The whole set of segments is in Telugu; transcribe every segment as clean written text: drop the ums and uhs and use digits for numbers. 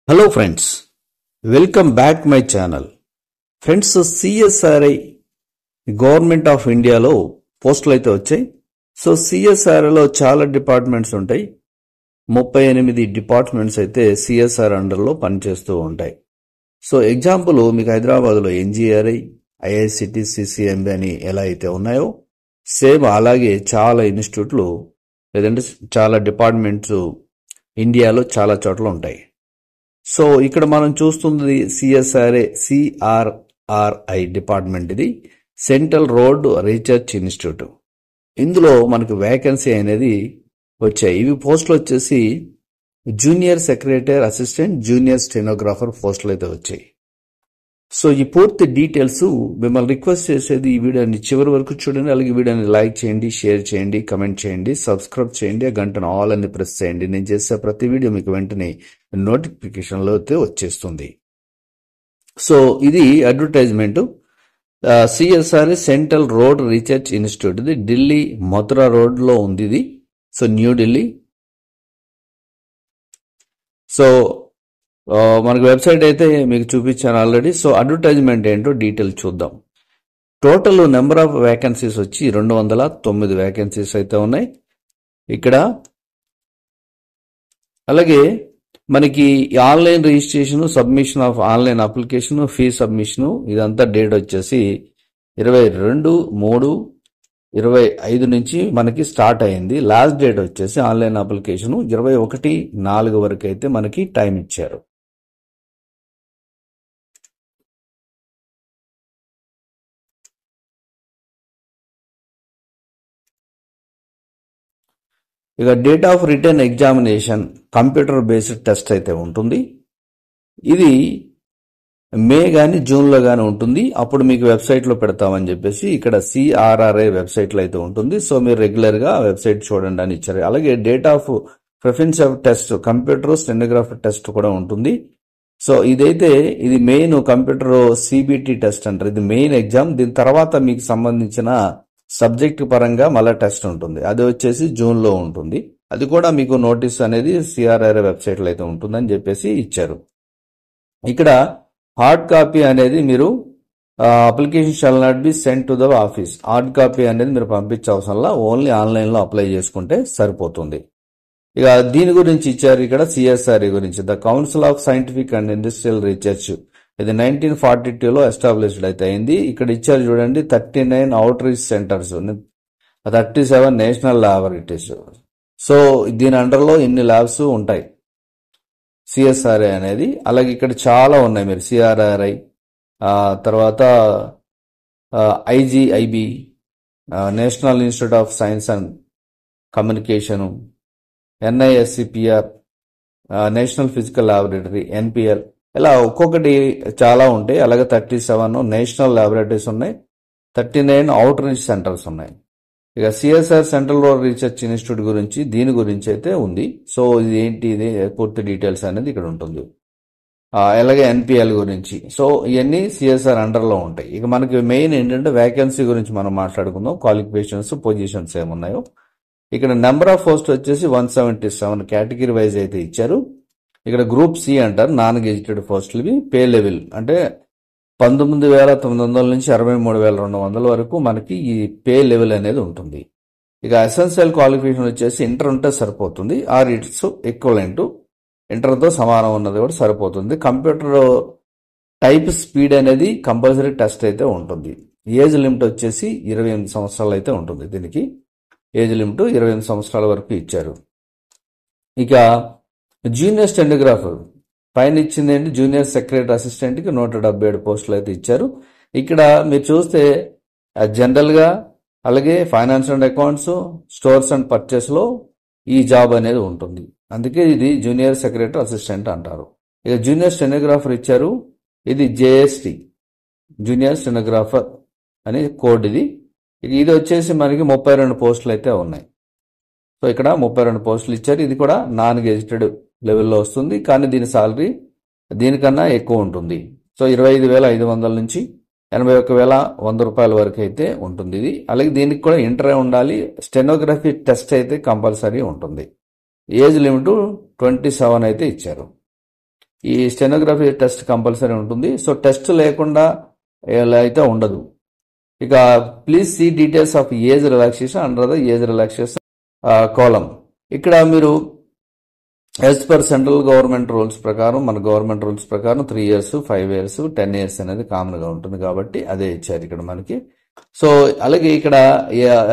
Hello friends, welcome back my channel. Friends, CSRI government of ఇండియాలో పోస్టులు అయితే వచ్చాయి. సో సిఎస్ఆర్లో చాలా డిపార్ట్మెంట్స్ ఉంటాయి. 38 డిపార్ట్మెంట్స్ అయితే సిఎస్ఆర్ అండర్లో పనిచేస్తూ ఉంటాయి. సో ఎగ్జాంపుల్ మీకు హైదరాబాద్లో ఎన్జిఆర్ఐ, ఐఐసిటి, సిసిఎంబి అని ఎలా అయితే ఉన్నాయో సేమ్ అలాగే చాలా ఇన్స్టిట్యూట్లు లేదంటే చాలా డిపార్ట్మెంట్స్ ఇండియాలో చాలా చోట్ల ఉంటాయి. సో ఇక్కడ మనం చూస్తుంది సిఆర్ఆర్ఐ డిపార్ట్మెంట్, ఇది సెంట్రల్ రోడ్ రీసెర్చ్ ఇన్స్టిట్యూట్. ఇందులో మనకు వేకెన్సీ అనేది వచ్చాయి. ఇవి పోస్టులు వచ్చేసి junior secretary assistant, junior stenographer పోస్టులు అయితే వచ్చాయి. సో ఈ పూర్తి డీటెయిల్స్ మిమ్మల్ని రిక్వెస్ట్ చేసేది ఈ వీడియోని చివరి వరకు చూడండి. అలాగే వీడియోని లైక్ చేయండి, షేర్ చేయండి, కమెంట్ చేయండి, సబ్స్క్రైబ్ చేయండి, ఆ గంటను ఆల్ అని ప్రెస్ చేయండి. నేను చేసే ప్రతి వీడియో మీకు వెంటనే నోటిఫికేషన్లో అయితే వచ్చేస్తుంది. సో ఇది advertisement. CSR central road research institute, ఇది ఢిల్లీ మథురా రోడ్లో ఉంది ఇది. సో న్యూఢిల్లీ. సో మనకు వెబ్సైట్ అయితే మీకు చూపించాను ఆల్రెడీ. సో అడ్వర్టైజ్మెంట్ ఏంటో డీటెయిల్ చూద్దాం. టోటల్ నెంబర్ ఆఫ్ వేకెన్సీస్ వచ్చి 209 వేకెన్సీస్ అయితే ఉన్నాయి ఇక్కడ. అలాగే మనకి online registration, submission of online application, fee submission ఇదంతా డేట్ వచ్చేసి 22/3/25 నుంచి మనకి స్టార్ట్ అయింది. లాస్ట్ డేట్ వచ్చేసి ఆన్లైన్ అప్లికేషన్ 21/4 వరకు అయితే మనకి టైం ఇచ్చారు. ఇక date of written examination computer based test అయితే ఉంటుంది. ఇది మే కానీ జూన్లో కానీ ఉంటుంది. అప్పుడు మీకు వెబ్సైట్లో పెడతామని చెప్పేసి ఇక్కడ సిఆర్ఆర్ఐ వెబ్సైట్లో అయితే ఉంటుంది. సో మీరు రెగ్యులర్గా వెబ్సైట్ చూడండి అని ఇచ్చారు. అలాగే date of preference of test computer stenographer test కూడా ఉంటుంది. సో ఇది మెయిన్ కంప్యూటర్ సిబిటి టెస్ట్ అంటారు. ఇది మెయిన్ ఎగ్జామ్. దీని తర్వాత మీకు సంబంధించిన సబ్జెక్ట్ పరంగా మళ్ళీ టెస్ట్ ఉంటుంది. అది వచ్చేసి జూన్లో ఉంటుంది. అది కూడా మీకు నోటీస్ అనేది సిఆర్ఆర్ఐ వెబ్సైట్లో అయితే ఉంటుందని చెప్పేసి ఇచ్చారు. ఇక్కడ హార్డ్ కాపీ అనేది మీరు application shall not be sent to the office. Hard copy అనేది మీరు పంపించే అవసరంలా, ఓన్లీ ఆన్లైన్లో అప్లై చేసుకుంటే సరిపోతుంది. ఇక దీని గురించి ఇచ్చారు ఇక్కడ సిఎస్ఆర్ఐ గురించి. The council of scientific and industrial research, ఇది 1942లో ఎస్టాబ్లిష్డ్ అయితే అయింది. ఇక్కడ ఇచ్చారు చూడండి, 39 out reach centres, 37 national laboratories. So దీని అండర్లో ఇన్ని ల్యాబ్స్ ఉంటాయి సిఎస్ఆర్ఐ అనేది. అలాగే ఇక్కడ చాలా ఉన్నాయి. మీరు సిఆర్ఆర్ఐ తర్వాత IGIB, national institute of science and communication, NISCPR, national physical laboratory, NPL, ఇలా ఒక్కొక్కటి చాలా ఉంటాయి. అలాగే 37 నేషనల్ ల్యాబొరేటరీస్ ఉన్నాయి, 39 అవుట్ రీచ్ సెంటర్స్ ఉన్నాయి. ఇక CSR central road research institute గురించి, దీని గురించి అయితే ఉంది. సో ఇది ఏంటి, ఇది పూర్తి డీటెయిల్స్ అనేది ఇక్కడ ఉంటుంది. అలాగే ఎన్పిఎల్ గురించి. సో ఇవన్నీ సిఎస్ఆర్ అండర్లో ఉంటాయి. ఇక మనకి మెయిన్ ఏంటంటే వేకెన్సీ గురించి మనం మాట్లాడుకుందాం. క్వాలిఫికేషన్స్, పొజిషన్స్ ఏమున్నాయో. ఇక్కడ నెంబర్ ఆఫ్ పోస్ట్ వచ్చేసి 177 కేటగిరీ వైజ్ అయితే ఇచ్చారు. ఇక్కడ గ్రూప్ సి అంటారు, నాన్ గెజిటెడ్ పోస్టులు. ఇవి పే లెవెల్ అంటే 19,900 నుంచి 63,200 వరకు మనకి ఈ పే లెవెల్ అనేది ఉంటుంది. ఇక ఎసెన్షియల్ క్వాలిఫికేషన్ వచ్చేసి ఇంటర్ ఉంటే సరిపోతుంది, ఆర్ ఇట్స్ ఈక్వలెంట్, ఇంటర్తో సమానం ఉన్నది కూడా సరిపోతుంది. కంప్యూటర్ టైప్ స్పీడ్ అనేది కంపల్సరీ టెస్ట్ అయితే ఉంటుంది. ఏజ్ లిమిట్ వచ్చేసి 28 సంవత్సరాలు అయితే ఉంటుంది. దీనికి ఏజ్ లిమిట్ 28 సంవత్సరాల వరకు ఇచ్చారు. ఇక జూనియర్ స్టెనోగ్రాఫర్ పైన ఇచ్చింది ఏంటి, జూనియర్ సెక్రటరీ అసిస్టెంట్కి 177 పోస్టులు అయితే ఇచ్చారు. ఇక్కడ మీరు చూస్తే జనరల్గా, అలాగే finance and accounts, stores and పర్చేస్లో ఈ జాబ్ అనేది ఉంటుంది. అందుకే ఇది జూనియర్ సెక్రటరీ అసిస్టెంట్ అంటారు. ఇక జూనియర్ స్టెనోగ్రాఫర్ ఇచ్చారు, ఇది జేఎస్టీ జూనియర్ స్టెనోగ్రాఫర్ అని కోడ్ ఇది. ఇది వచ్చేసి మనకి 32 పోస్టులు అయితే ఉన్నాయి. సో ఇక్కడ 32 పోస్టులు ఇచ్చారు. ఇది కూడా నాన్ గెజిటెడ్ లెవెల్లో వస్తుంది, కానీ దీని సాలరీ దీనికన్నా ఎక్కువ ఉంటుంది. సో 25,500 నుంచి 81,100 రూపాయల వరకు అయితే ఉంటుంది ఇది. అలాగే దీనికి కూడా ఇంటర్ ఉండాలి. స్టెనోగ్రఫీ టెస్ట్ అయితే కంపల్సరీ ఉంటుంది. ఏజ్ లిమిట్ 27 అయితే ఇచ్చారు. ఈ స్టెనోగ్రఫీ టెస్ట్ కంపల్సరీ ఉంటుంది. సో టెస్ట్ లేకుండా ఇలా అయితే ఉండదు. ఇక please see details of age relaxation under the age relaxation కాలం. ఇక్కడ మీరు as per central government rules ప్రకారం, మన గవర్నమెంట్ రూల్స్ ప్రకారం 3 years, 5 years, 10 years అనేది కామన్ గా ఉంటుంది కాబట్టి అదే ఇచ్చారు ఇక్కడ మనకి. సో అలాగే ఇక్కడ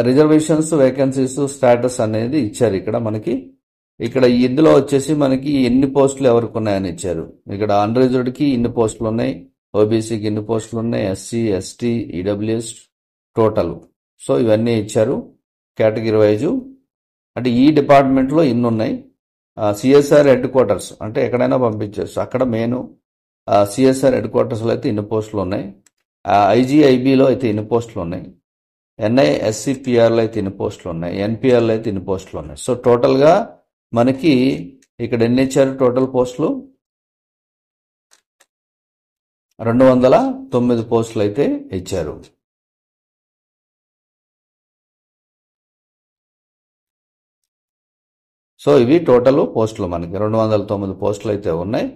రిజర్వేషన్స్, వేకెన్సీస్, స్టేటస్ అనేది ఇచ్చారు ఇక్కడ మనకి. ఇక్కడ ఇందులో వచ్చేసి మనకి ఎన్ని పోస్టులు ఎవరికి ఉన్నాయని ఇచ్చారు. ఇక్కడ అన్రిజర్వ్డ్ కి ఇన్ని పోస్టులు ఉన్నాయి, ఓబీసీకి ఇన్ని పోస్టులు ఉన్నాయి, SC, ST, EWS total. So ఇవన్నీ ఇచ్చారు కేటగిరీ వైజ్. అంటే ఈ డిపార్ట్మెంట్ లో ఇన్ని ఉన్నాయి. సిఎస్ఆర్ హెడ్ క్వార్టర్స్ అంటే ఎక్కడైనా పంపించవచ్చు. అక్కడ మెయిన్ సిఎస్ఆర్ హెడ్ క్వార్టర్స్ లో అయితే ఇన్ని పోస్టులు ఉన్నాయి. ఐజీఐబిలో అయితే ఇన్ని పోస్టులు ఉన్నాయి. ఎన్ఐఎస్సిపిఆర్ లో అయితే ఇన్ని పోస్టులు ఉన్నాయి. ఎన్పిఆర్ లో అయితే ఇన్ని పోస్టులు ఉన్నాయి. సో టోటల్ గా మనకి ఇక్కడ ఎన్ని ఇచ్చారు టోటల్ పోస్టులు? 209 పోస్టులు అయితే ఇచ్చారు. సో ఇవి టోటల్ పోస్టులు మనకి 209 పోస్టులు అయితే ఉన్నాయి.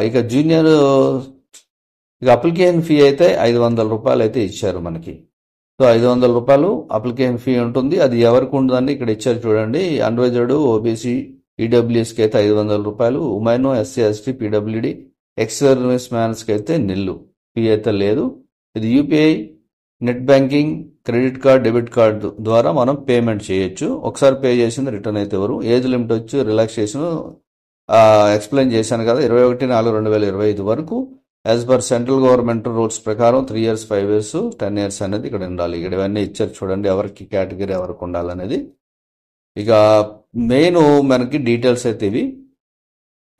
ఇక జూనియర్ అప్లికేషన్ ఫీ అయితే 500 రూపాయలు అయితే ఇచ్చారు మనకి. సో 500 రూపాయలు అప్లికేషన్ ఫీ ఉంటుంది. అది ఎవరికి ఉంటుందండి ఇక్కడ ఇచ్చారు చూడండి. అన్రిజర్వ్డ్, ఓబీసీ, ఈడబ్ల్యూఎస్కి అయితే 500 రూపాయలు, women, SC, ST, PWD, ex service మ్యాన్స్కి అయితే నిల్లు ఫీ అయితే లేదు. ఇది UPI, net banking, credit card, debit card ద్వారా మనం పేమెంట్ చేయొచ్చు. ఒకసారి పే చేసింది రిటర్న్ అయితే ఎవరు. ఏజ్ లిమిట్ వచ్చి రిలాక్సేషన్ ఎక్స్ప్లెయిన్ చేశాను కదా, 21/4/2025 వరకు as per central government rules ప్రకారం 3 years, 5 years, 10 years అనేది ఇక్కడ ఉండాలి. ఇక్కడ ఇవన్నీ ఇచ్చారు చూడండి ఎవరికి కేటగిరీ ఎవరికి ఉండాలనేది. ఇక మెయిన్ మనకి డీటెయిల్స్ అయితే ఇవి.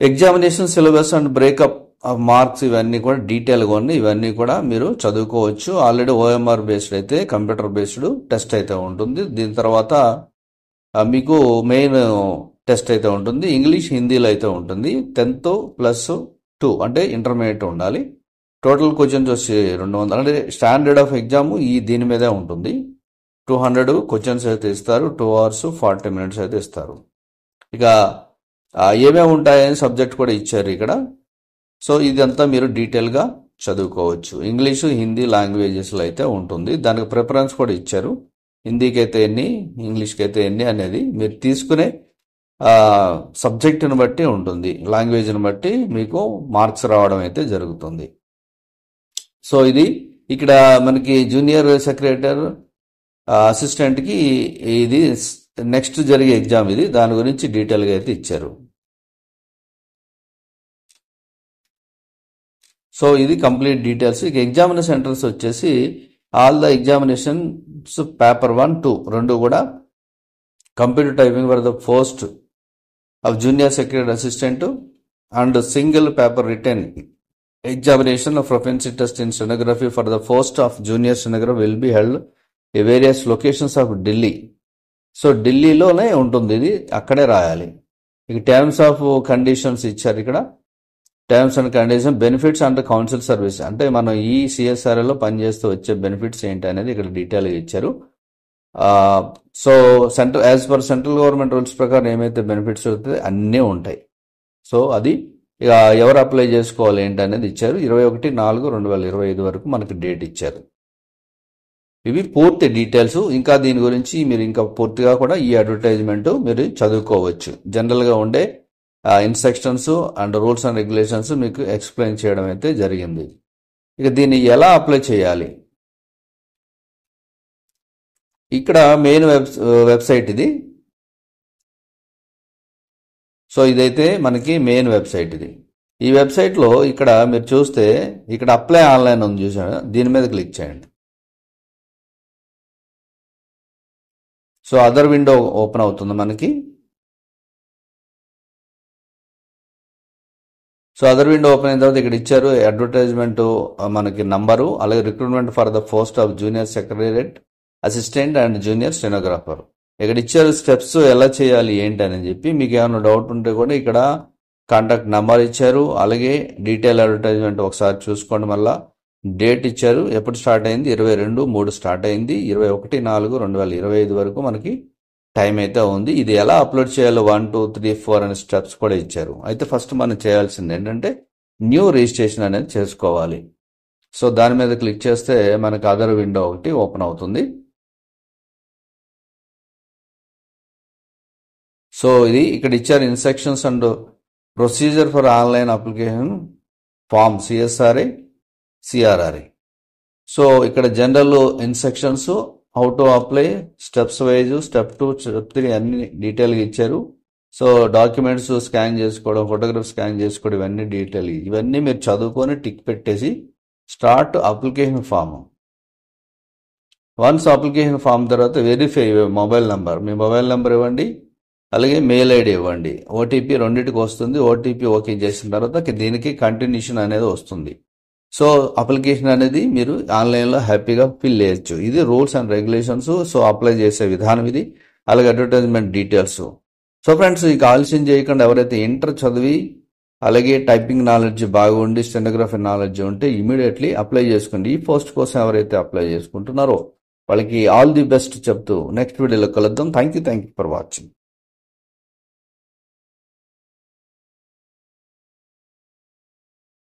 Examination syllabus and breakup of marks ఇవన్నీ కూడా డీటెయిల్గా ఉన్నాయి. ఇవన్నీ కూడా మీరు చదువుకోవచ్చు. ఆల్రెడీ ఓఎంఆర్ బేస్డ్ అయితే కంప్యూటర్ బేస్డ్ టెస్ట్ అయితే ఉంటుంది. దీని తర్వాత మీకు మెయిన్ టెస్ట్ అయితే ఉంటుంది. ఇంగ్లీష్, హిందీలో అయితే ఉంటుంది. 10th+2 అంటే ఇంటర్మీడియట్ ఉండాలి. టోటల్ క్వశ్చన్స్ వచ్చి 200 అంటే స్టాండర్డ్ ఆఫ్ ఎగ్జామ్ దీని మీదే ఉంటుంది. 200 క్వశ్చన్స్ అయితే ఇస్తారు. 2 hours 40 minutes అయితే ఇస్తారు. ఇక ఏమేమి ఉంటాయని సబ్జెక్ట్ కూడా ఇచ్చారు ఇక్కడ. సో ఇదంతా మీరు డీటెయిల్గా చదువుకోవచ్చు. ఇంగ్లీషు, హిందీ లాంగ్వేజెస్లో అయితే ఉంటుంది. దానికి ప్రిఫరెన్స్ కూడా ఇచ్చారు. హిందీకి అయితే ఎన్ని, ఇంగ్లీష్కి అయితే ఎన్ని అనేది మీరు తీసుకునే సబ్జెక్టుని బట్టి ఉంటుంది. లాంగ్వేజ్ని బట్టి మీకు మార్క్స్ రావడం అయితే జరుగుతుంది. సో ఇది ఇక్కడ మనకి జూనియర్ సెక్రటరీ అసిస్టెంట్కి ఇది నెక్స్ట్ జరిగే ఎగ్జామ్ ఇది. దాని గురించి డీటెయిల్గా అయితే ఇచ్చారు. సో ఇది కంప్లీట్ డీటెయిల్స్. ఇక ఎగ్జామినేషన్ సెంటర్స్ వచ్చేసి ఆల్ ద ఎగ్జామినేషన్స్ పేపర్ 1, 2 రెండు కూడా computer typing for the post of junior secretary assistant and single paper return examination of proficiency test in stenography for the post of junior stenography will be held a various locations of Delhi. So ఢిల్లీలోనే ఉంటుంది ఇది, అక్కడే రాయాలి. ఇక టర్మ్స్ ఆఫ్ కండిషన్స్ ఇచ్చారు ఇక్కడ. Terms and condition, benefits and council service అంటే మనం ఈ సిఎస్ఆర్లో పనిచేస్తూ వచ్చే బెనిఫిట్స్ ఏంటి అనేది ఇక్కడ డీటెయిల్గా ఇచ్చారు. So as per central government rules ప్రకారం ఏమైతే బెనిఫిట్స్ అవుతాయి అన్నీ ఉంటాయి. సో అది ఇక ఎవరు అప్లై చేసుకోవాలి ఏంటి అనేది ఇచ్చారు. 21/4/2025 వరకు మనకి డేట్ ఇచ్చారు. ఇవి పూర్తి డీటెయిల్స్. ఇంకా దీని గురించి మీరు ఇంకా పూర్తిగా కూడా ఈ అడ్వర్టైజ్మెంట్ మీరు చదువుకోవచ్చు. జనరల్గా ఉండే instructions and rules and regulations మీకు ఎక్స్ప్లెయిన్ చేయడం అయితే జరిగింది. ఇక దీన్ని ఎలా అప్లై చేయాలి? ఇక్కడ మెయిన్ వెబ్సైట్ ఇది. సో ఇదైతే మనకి మెయిన్ వెబ్సైట్ ఇది. ఈ వెబ్సైట్లో ఇక్కడ మీరు చూస్తే ఇక్కడ అప్లై ఆన్లైన్ ఉంది చూసారా, దీని మీద క్లిక్ చేయండి. సో అదర్ విండో ఓపెన్ అవుతుంది మనకి. సో అదర్ విండో ఓపెన్ అయిన తర్వాత ఇక్కడ ఇచ్చారు అడ్వర్టైజ్మెంట్ మనకి నంబరు, అలాగే recruitment for the post of junior secretariat assistant and junior stenographer. ఇక్కడ ఇచ్చారు స్టెప్స్ ఎలా చేయాలి ఏంటి అని చెప్పి. మీకు ఏమైనా డౌట్ ఉంటే కూడా ఇక్కడ కాంటాక్ట్ నెంబర్ ఇచ్చారు. అలాగే డీటెయిల్ అడ్వర్టైజ్మెంట్ ఒకసారి చూసుకోండి. మళ్ళా డేట్ ఇచ్చారు, ఎప్పుడు స్టార్ట్ అయింది, 22/3 స్టార్ట్ అయింది, 21/4/2025 వరకు మనకి టైం అయితే ఉంది. ఇది ఎలా అప్లోడ్ చేయాలో 1, 2, 3, 4 అనే స్టెప్స్ కూడా ఇచ్చారు. అయితే ఫస్ట్ మనం చేయాల్సింది ఏంటంటే న్యూ రిజిస్ట్రేషన్ అనేది చేసుకోవాలి. సో దాని మీద క్లిక్ చేస్తే మనకు అదర్ విండో ఒకటి ఓపెన్ అవుతుంది. సో ఇది ఇక్కడ ఇచ్చారు instructions and procedure for online application form CSRA. So ఇక్కడ general instructions, how to apply, steps wise, step 2, step 3 అన్ని డీటెయిల్గా ఇచ్చారు. సో డాక్యుమెంట్స్ స్కాన్ చేసుకోవడం, ఫోటోగ్రాఫ్ స్కాన్ చేసుకోవడం ఇవన్నీ మీరు చదువుకొని టిక్ పెట్టేసి start application form. Once application form తర్వాత వెరిఫై మొబైల్ నంబర్, మీ మొబైల్ నెంబర్ ఇవ్వండి, అలాగే మెయిల్ ఐడి ఇవ్వండి. ఓటీపీ రెండింటికి వస్తుంది. ఓటీపీ ఓకే చేసిన తర్వాత దీనికి కంటిన్యూషన్ అనేది వస్తుంది. సో అప్లికేషన్ అనేది మీరు ఆన్లైన్లో హ్యాపీగా ఫిల్ చేయొచ్చు. ఇది rules and regulations. So apply చేసే విధానం ఇది, అలాగే అడ్వర్టైజ్మెంట్ డీటెయిల్స్. సో ఫ్రెండ్స్, ఇక ఆలస్యం చేయకుండా ఎవరైతే ఇంటర్ చదివి అలాగే టైపింగ్ నాలెడ్జ్ బాగుండి స్టెనోగ్రఫీ నాలెడ్జ్ ఉంటే ఇమీడియట్లీ అప్లై చేసుకోండి. ఈ పోస్ట్ కోసం ఎవరైతే అప్లై చేసుకుంటున్నారో వాళ్ళకి ఆల్ ది బెస్ట్ చెప్తూ నెక్స్ట్ వీడియోలో కలుద్దాం. Thank you for watching.